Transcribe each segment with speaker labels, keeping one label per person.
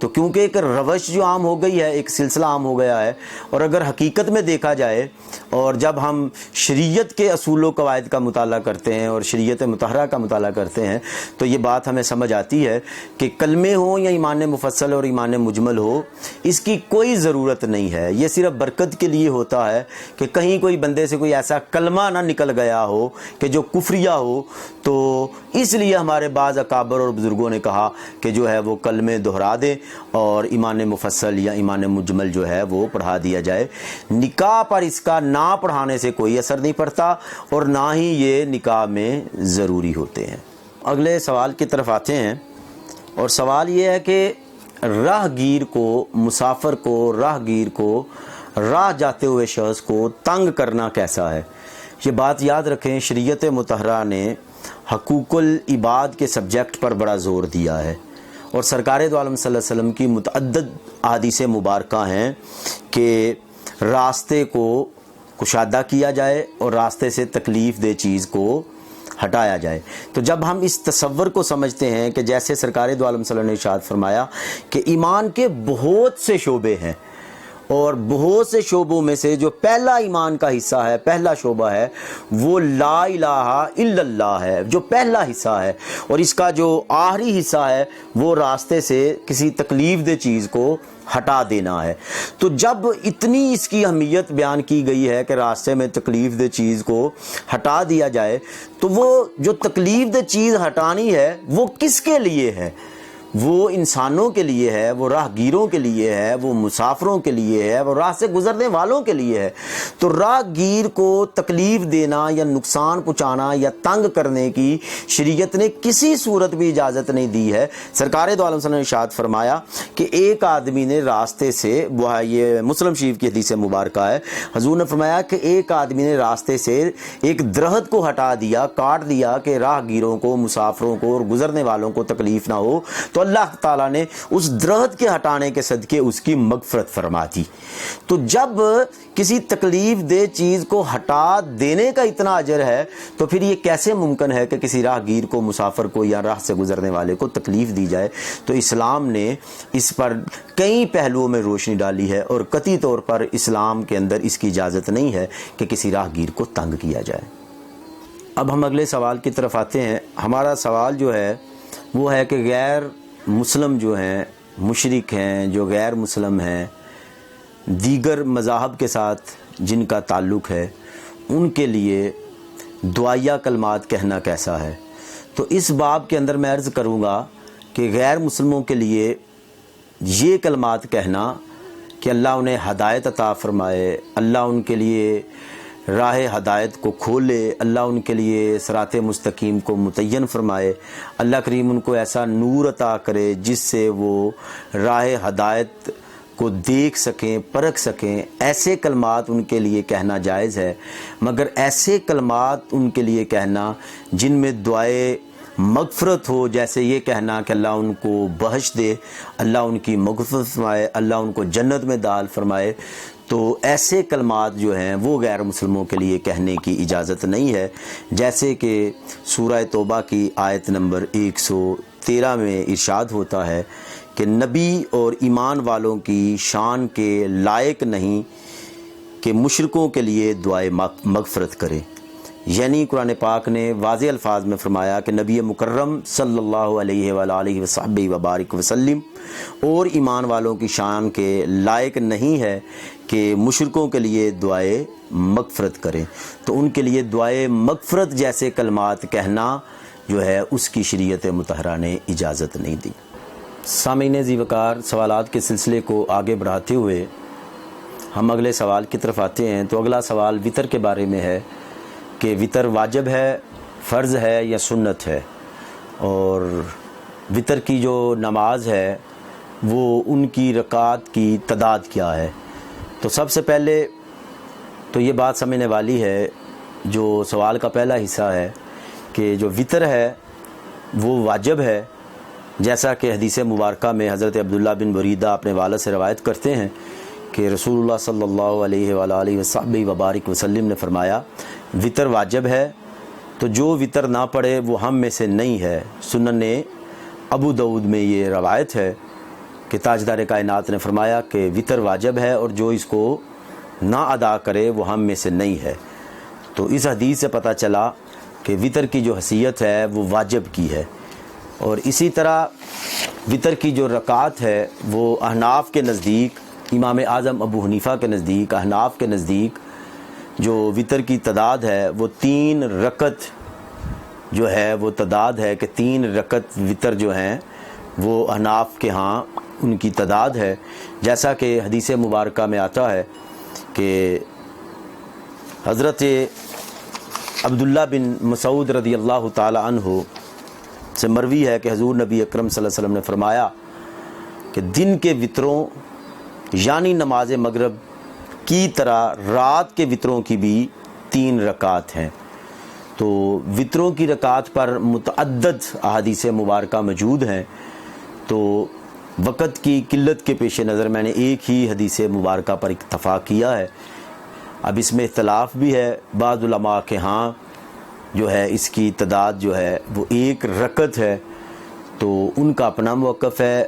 Speaker 1: تو کیونکہ ایک روش جو عام ہو گئی ہے، ایک سلسلہ عام ہو گیا ہے، اور اگر حقیقت میں دیکھا جائے اور جب ہم شریعت کے اصول و قواعد کا مطالعہ کرتے ہیں اور شریعت مطہرہ کا مطالعہ کرتے ہیں تو یہ بات ہمیں سمجھ آتی ہے کہ کلمے ہوں یا ایمان مفصل اور ایمان مجمل ہو، اس کی کوئی ضرورت نہیں ہے۔ یہ صرف برکت کے لیے ہوتا ہے کہ کہیں کوئی بندے سے کوئی ایسا کلمہ نہ نکل گیا ہو کہ جو کفریہ ہو، تو اس لیے ہمارے بعض اکابر اور بزرگوں نے کہا کہ جو ہے وہ کلمے دہرا دیں اور ایمان مفصل یا ایمان مجمل جو ہے وہ پڑھا دیا جائے۔ نکاح پر اس کا نہ پڑھانے سے کوئی اثر نہیں پڑتا اور نہ ہی یہ نکاح میں ضروری ہوتے ہیں۔ اگلے سوال کی طرف آتے ہیں، اور سوال یہ ہے کہ راہ گیر کو، مسافر کو، راہ گیر کو، راہ جاتے ہوئے شخص کو تنگ کرنا کیسا ہے؟ یہ بات یاد رکھیں، شریعت مطہرہ نے حقوق العباد کے سبجیکٹ پر بڑا زور دیا ہے، اور سرکار دو عالم صلی اللہ علیہ وسلم کی متعدد احادیث مبارکہ ہیں کہ راستے کو کشادہ کیا جائے اور راستے سے تکلیف دہ چیز کو ہٹایا جائے۔ تو جب ہم اس تصور کو سمجھتے ہیں کہ جیسے سرکار دو عالم صلی اللہ علیہ وسلم نے ارشاد فرمایا کہ ایمان کے بہت سے شعبے ہیں، اور بہت سے شعبوں میں سے جو پہلا ایمان کا حصہ ہے، پہلا شعبہ ہے، وہ لا الہ الا اللہ ہے، جو پہلا حصہ ہے، اور اس کا جو آخری حصہ ہے وہ راستے سے کسی تکلیف دہ چیز کو ہٹا دینا ہے۔ تو جب اتنی اس کی اہمیت بیان کی گئی ہے کہ راستے میں تکلیف دہ چیز کو ہٹا دیا جائے، تو وہ جو تکلیف دہ چیز ہٹانی ہے وہ کس کے لیے ہے؟ وہ انسانوں کے لیے ہے، وہ راہ گیروں کے لیے ہے، وہ مسافروں کے لیے ہے، وہ راہ سے گزرنے والوں کے لیے ہے۔ تو راہ گیر کو تکلیف دینا یا نقصان پہنچانا یا تنگ کرنے کی شریعت نے کسی صورت بھی اجازت نہیں دی ہے۔ سرکار دو عالم صلی اللہ علیہ وسلم نے ارشاد فرمایا کہ ایک آدمی نے راستے سے، وہ یہ مسلم شریف کی حدیث مبارکہ ہے، حضور نے فرمایا کہ ایک آدمی نے راستے سے ایک درخت کو ہٹا دیا، کاٹ دیا کہ راہ گیروں کو، مسافروں کو اور گزرنے والوں کو تکلیف نہ ہو، تو اللہ تعالیٰ نے اس درخت کے ہٹانے کے صدقے اس کی مغفرت فرما دی۔ تو جب کسی تکلیف دہ چیز کو ہٹا دینے کا اتنا اجر ہے تو پھر یہ کیسے ممکن ہے کہ کسی راہ گیر کو، مسافر کو یا راہ سے گزرنے والے کو تکلیف دی جائے؟ تو اسلام نے اس پر کئی پہلوؤں میں روشنی ڈالی ہے، اور قطعی طور پر اسلام کے اندر اس کی اجازت نہیں ہے کہ کسی راہ گیر کو تنگ کیا جائے۔ اب ہم اگلے سوال کی طرف آتے ہیں۔ ہمارا سوال جو ہے وہ ہے کہ غیر مسلم جو ہیں، مشرک ہیں، جو غیر مسلم ہیں، دیگر مذاہب کے ساتھ جن کا تعلق ہے، ان کے لیے دعائیہ کلمات کہنا کیسا ہے؟ تو اس باب کے اندر میں عرض کروں گا کہ غیر مسلموں کے لیے یہ کلمات کہنا کہ اللہ انہیں ہدایت عطا فرمائے، اللہ ان کے لیے راہ ہدایت کو کھولے، اللہ ان کے لیے صراط مستقیم کو متعین فرمائے، اللہ کریم ان کو ایسا نور عطا کرے جس سے وہ راہ ہدایت کو دیکھ سکیں، پرکھ سکیں، ایسے کلمات ان کے لیے کہنا جائز ہے۔ مگر ایسے کلمات ان کے لیے کہنا جن میں دعائے مغفرت ہو، جیسے یہ کہنا کہ اللہ ان کو بخش دے، اللہ ان کی مغفرت فرمائے، اللہ ان کو جنت میں داخل فرمائے، تو ایسے کلمات جو ہیں وہ غیر مسلموں کے لیے کہنے کی اجازت نہیں ہے۔ جیسے کہ سورہ توبہ کی آیت نمبر 113 میں ارشاد ہوتا ہے کہ نبی اور ایمان والوں کی شان کے لائق نہیں کہ مشرکوں کے لیے دعائے مغفرت کرے۔ یعنی قرآن پاک نے واضح الفاظ میں فرمایا کہ نبی مکرم صلی اللہ علیہ وآلہ وصحبہ وبارک وسلم اور ایمان والوں کی شان کے لائق نہیں ہے کہ مشرکوں کے لیے دعائے مغفرت کریں۔ تو ان کے لیے دعائے مغفرت جیسے کلمات کہنا جو ہے اس کی شریعت مطہرہ نے اجازت نہیں دی۔ سامعین ذی وقار، سوالات کے سلسلے کو آگے بڑھاتے ہوئے ہم اگلے سوال کی طرف آتے ہیں۔ تو اگلا سوال وطر کے بارے میں ہے کہ وطر واجب ہے، فرض ہے یا سنت ہے، اور وطر کی جو نماز ہے وہ ان کی رکعات کی تعداد کیا ہے؟ تو سب سے پہلے تو یہ بات سمجھنے والی ہے، جو سوال کا پہلا حصہ ہے کہ جو وطر ہے وہ واجب ہے، جیسا کہ حدیث مبارکہ میں حضرت عبداللہ بن بریدہ اپنے والد سے روایت کرتے ہیں کہ رسول اللہ صلی اللہ علیہ وآلہ وصحبہ وبارک وسلم نے فرمایا وطر واجب ہے، تو جو وطر نہ پڑھے وہ ہم میں سے نہیں ہے۔ سنن ابو داؤد میں یہ روایت ہے، کہ تاجدار کائنات نے فرمایا کہ وطر واجب ہے اور جو اس کو نہ ادا کرے وہ ہم میں سے نہیں ہے۔ تو اس حدیث سے پتہ چلا کہ وطر کی جو حیثیت ہے وہ واجب کی ہے، اور اسی طرح وطر کی جو رکعت ہے وہ احناف کے نزدیک، امام اعظم ابو حنیفہ کے نزدیک، احناف کے نزدیک جو وطر کی تعداد ہے وہ 3 رکعت جو ہے وہ تعداد ہے کہ 3 رکعت وطر جو ہیں وہ احناف کے ہاں ان کی تعداد ہے، جیسا کہ حدیث مبارکہ میں آتا ہے کہ حضرت عبداللہ بن مسعود رضی اللہ تعالی عنہ سے مروی ہے کہ حضور نبی اکرم صلی اللہ علیہ وسلم نے فرمایا کہ دن کے وطروں یعنی نماز مغرب کی طرح رات کے وطروں کی بھی 3 رکعات ہیں۔ تو وطروں کی رکعات پر متعدد احادیث مبارکہ موجود ہیں، تو وقت کی قلت کے پیش نظر میں نے ایک ہی حدیث مبارکہ پر اکتفا کیا ہے۔ اب اس میں اختلاف بھی ہے، بعض علماء کے ہاں جو ہے اس کی تعداد جو ہے وہ 1 رکعت ہے، تو ان کا اپنا موقف ہے۔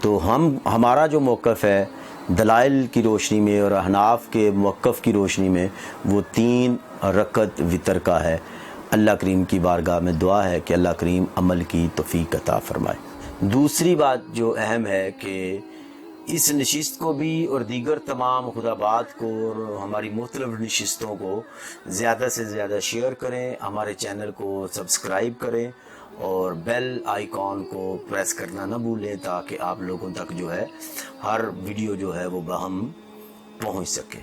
Speaker 1: تو ہمارا جو موقف ہے دلائل کی روشنی میں اور احناف کے موقف کی روشنی میں وہ 3 رکعت وطر کا ہے۔ اللہ کریم کی بارگاہ میں دعا ہے کہ اللہ کریم عمل کی توفیق عطا فرمائے۔ دوسری بات جو اہم ہے کہ اس نشست کو بھی اور دیگر تمام خطبات کو اور ہماری مختلف نشستوں کو زیادہ سے زیادہ شیئر کریں، ہمارے چینل کو سبسکرائب کریں اور بیل آئیکن کو پریس کرنا نہ بھولیں تاکہ آپ لوگوں تک جو ہے ہر ویڈیو جو ہے وہ باہم پہنچ سکے۔